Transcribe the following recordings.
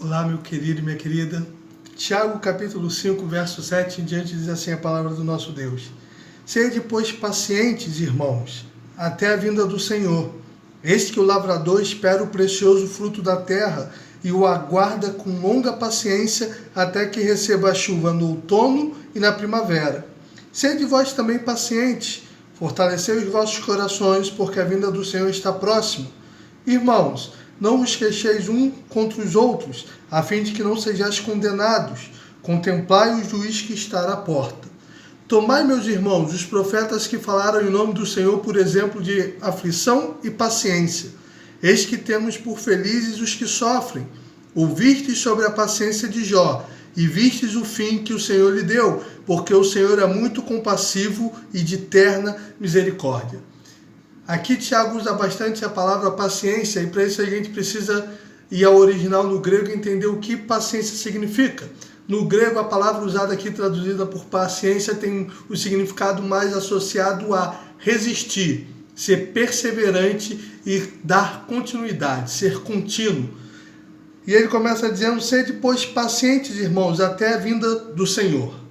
Olá, meu querido e minha querida. Tiago, capítulo 5, verso 7 em diante, diz assim a palavra do nosso Deus. Sede, pois, pacientes, irmãos, até a vinda do Senhor. Eis que o lavrador espera o precioso fruto da terra e o aguarda com longa paciência até que receba a chuva no outono e na primavera. Sede vós também pacientes, fortalecei os vossos corações, porque a vinda do Senhor está próxima. Irmãos, não vos queixeis um contra os outros, a fim de que não sejais condenados. Contemplai o juiz que está à porta. Tomai, meus irmãos, os profetas que falaram em nome do Senhor por exemplo de aflição e paciência. Eis que temos por felizes os que sofrem. Ouvistes sobre a paciência de Jó, e vistes o fim que o Senhor lhe deu, porque o Senhor é muito compassivo e de terna misericórdia. Aqui Tiago usa bastante a palavra paciência, e para isso a gente precisa ir ao original no grego e entender o que paciência significa. No grego, a palavra usada aqui, traduzida por paciência, tem o significado mais associado a resistir, ser perseverante e dar continuidade, ser contínuo. E ele começa dizendo, sede, pois, pacientes, irmãos, até a vinda do Senhor.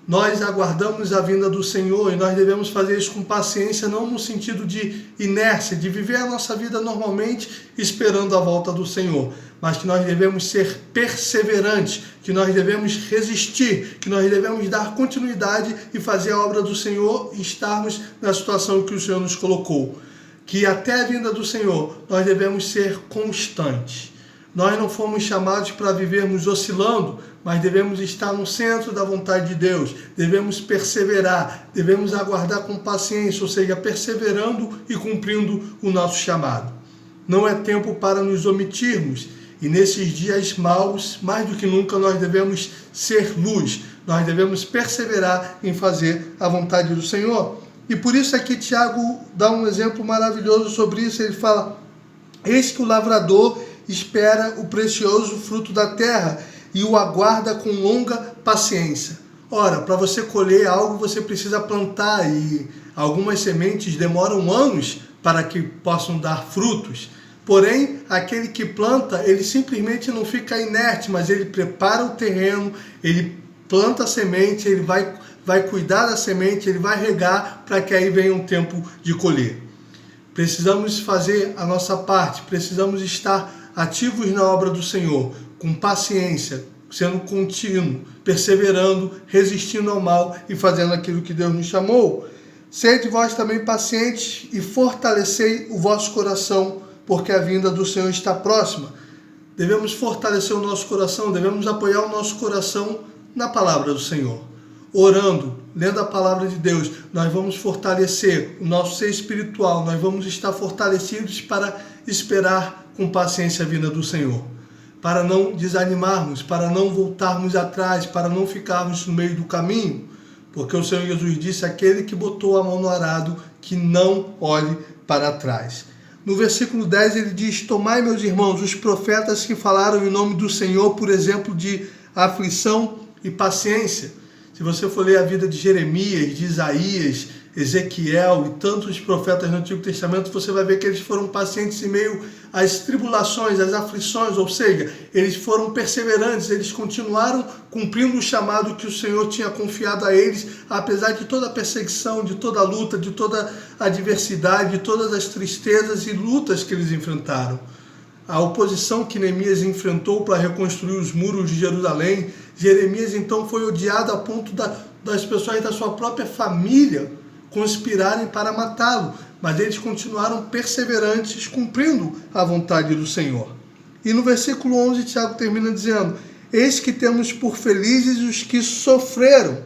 Nós aguardamos a vinda do Senhor e nós devemos fazer isso com paciência, não no sentido de inércia, de viver a nossa vida normalmente esperando a volta do Senhor, mas que nós devemos ser perseverantes, que nós devemos resistir, que nós devemos dar continuidade e fazer a obra do Senhor e estarmos na situação que o Senhor nos colocou. Que até a vinda do Senhor nós devemos ser constantes. Nós não fomos chamados para vivermos oscilando, mas devemos estar no centro da vontade de Deus, devemos perseverar, devemos aguardar com paciência, ou seja, perseverando e cumprindo o nosso chamado. Não é tempo para nos omitirmos, e nesses dias maus, mais do que nunca, nós devemos ser luz, nós devemos perseverar em fazer a vontade do Senhor. E por isso aqui Tiago dá um exemplo maravilhoso sobre isso, ele fala, eis que o lavrador espera o precioso fruto da terra e o aguarda com longa paciência. Ora, para você colher algo, você precisa plantar e algumas sementes demoram anos para que possam dar frutos. Porém, aquele que planta, ele simplesmente não fica inerte, mas ele prepara o terreno, ele planta a semente, ele vai cuidar da semente, ele vai regar para que aí venha um tempo de colher. Precisamos fazer a nossa parte, precisamos estar ativos na obra do Senhor, com paciência, sendo contínuo, perseverando, resistindo ao mal e fazendo aquilo que Deus nos chamou. Sede vós também pacientes e fortalecei o vosso coração, porque a vinda do Senhor está próxima. Devemos fortalecer o nosso coração, devemos apoiar o nosso coração na palavra do Senhor. Orando, lendo a palavra de Deus, nós vamos fortalecer o nosso ser espiritual, nós vamos estar fortalecidos para esperar com paciência a vinda do Senhor, para não desanimarmos, para não voltarmos atrás, para não ficarmos no meio do caminho, porque o Senhor Jesus disse, aquele que botou a mão no arado, que não olhe para trás. No versículo 10 ele diz, tomai, meus irmãos, os profetas que falaram em nome do Senhor, por exemplo, de aflição e paciência. Se você for ler a vida de Jeremias, de Isaías, Ezequiel e tantos profetas no Antigo Testamento, você vai ver que eles foram pacientes em meio às tribulações, às aflições, ou seja, eles foram perseverantes, eles continuaram cumprindo o chamado que o Senhor tinha confiado a eles, apesar de toda a perseguição, de toda a luta, de toda a adversidade, de todas as tristezas e lutas que eles enfrentaram. A oposição que Neemias enfrentou para reconstruir os muros de Jerusalém, Jeremias então foi odiado a ponto das pessoas da sua própria família conspirarem para matá-lo, mas eles continuaram perseverantes, cumprindo a vontade do Senhor. E no versículo 11, Tiago termina dizendo, eis que temos por felizes os que sofreram,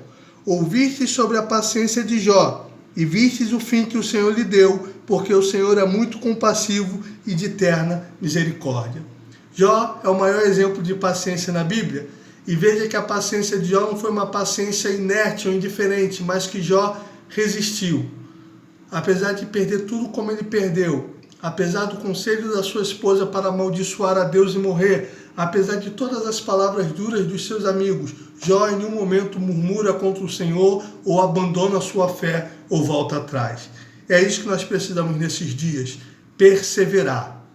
ouvistes sobre a paciência de Jó, e vistes o fim que o Senhor lhe deu, porque o Senhor é muito compassivo e de terna misericórdia. Jó é o maior exemplo de paciência na Bíblia, e veja que a paciência de Jó não foi uma paciência inerte ou indiferente, mas que Jó resistiu. Apesar de perder tudo como ele perdeu, apesar do conselho da sua esposa para amaldiçoar a Deus e morrer, apesar de todas as palavras duras dos seus amigos, Jó em nenhum momento murmura contra o Senhor ou abandona a sua fé ou volta atrás. É isso que nós precisamos nesses dias, perseverar,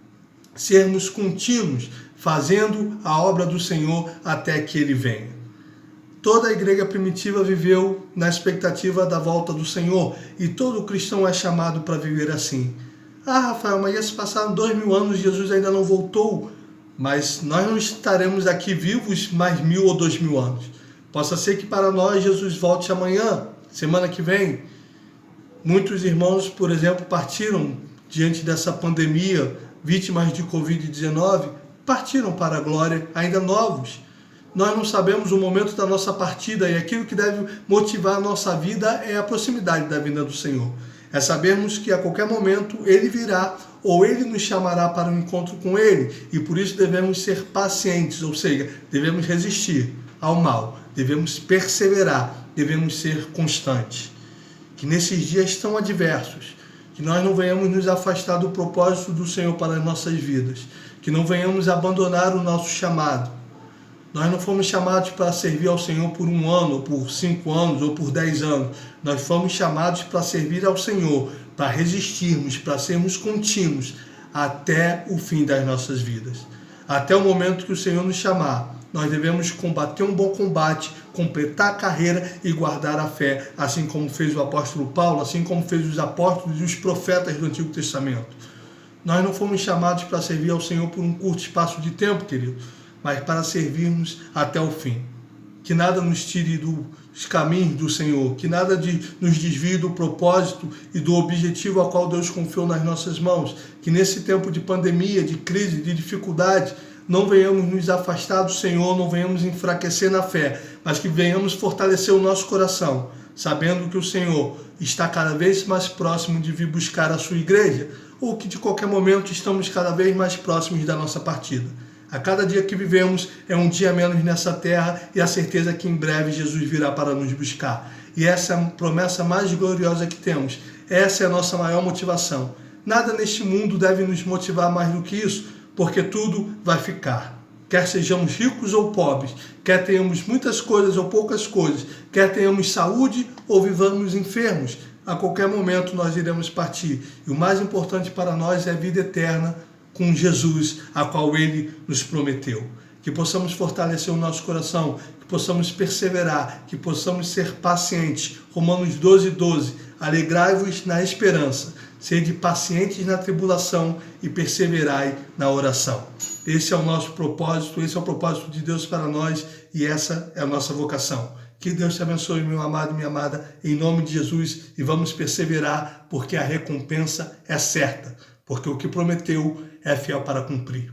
sermos contínuos, fazendo a obra do Senhor até que Ele venha. Toda a igreja primitiva viveu na expectativa da volta do Senhor e todo cristão é chamado para viver assim. Ah, Rafael, mas já se passaram 2000 anos e Jesus ainda não voltou. Mas nós não estaremos aqui vivos mais 1000 ou 2000 anos. Possa ser que para nós Jesus volte amanhã, semana que vem. Muitos irmãos, por exemplo, partiram diante dessa pandemia, vítimas de Covid-19, partiram para a glória, ainda novos. Nós não sabemos o momento da nossa partida e aquilo que deve motivar a nossa vida é a proximidade da vinda do Senhor. É sabermos que a qualquer momento Ele virá ou Ele nos chamará para um encontro com Ele e por isso devemos ser pacientes, ou seja, devemos resistir ao mal, devemos perseverar, devemos ser constantes. Que nesses dias tão adversos, que nós não venhamos nos afastar do propósito do Senhor para as nossas vidas, que não venhamos abandonar o nosso chamado. Nós não fomos chamados para servir ao Senhor por 1 ano, ou por 5 anos, ou por 10 anos. Nós fomos chamados para servir ao Senhor, para resistirmos, para sermos contínuos até o fim das nossas vidas. Até o momento que o Senhor nos chamar, nós devemos combater um bom combate, completar a carreira e guardar a fé, assim como fez o apóstolo Paulo, assim como fez os apóstolos e os profetas do Antigo Testamento. Nós não fomos chamados para servir ao Senhor por um curto espaço de tempo, querido, mas para servirmos até o fim. Que nada nos tire dos caminhos do Senhor, que nada nos desvie do propósito e do objetivo ao qual Deus confiou nas nossas mãos, que nesse tempo de pandemia, de crise, de dificuldade, não venhamos nos afastar do Senhor, não venhamos enfraquecer na fé, mas que venhamos fortalecer o nosso coração, sabendo que o Senhor está cada vez mais próximo de vir buscar a sua igreja, ou que de qualquer momento estamos cada vez mais próximos da nossa partida. A cada dia que vivemos é um dia menos nessa terra e a certeza que em breve Jesus virá para nos buscar. E essa é a promessa mais gloriosa que temos. Essa é a nossa maior motivação. Nada neste mundo deve nos motivar mais do que isso, porque tudo vai ficar. Quer sejamos ricos ou pobres, quer tenhamos muitas coisas ou poucas coisas, quer tenhamos saúde ou vivamos enfermos, a qualquer momento nós iremos partir. E o mais importante para nós é a vida eterna com Jesus, a qual Ele nos prometeu. Que possamos fortalecer o nosso coração, que possamos perseverar, que possamos ser pacientes. Romanos 12:12. Alegrai-vos na esperança, sede pacientes na tribulação e perseverai na oração. Esse é o nosso propósito, esse é o propósito de Deus para nós e essa é a nossa vocação. Que Deus te abençoe, meu amado e minha amada, em nome de Jesus, e vamos perseverar, porque a recompensa é certa, porque o que prometeu é fiel para cumprir.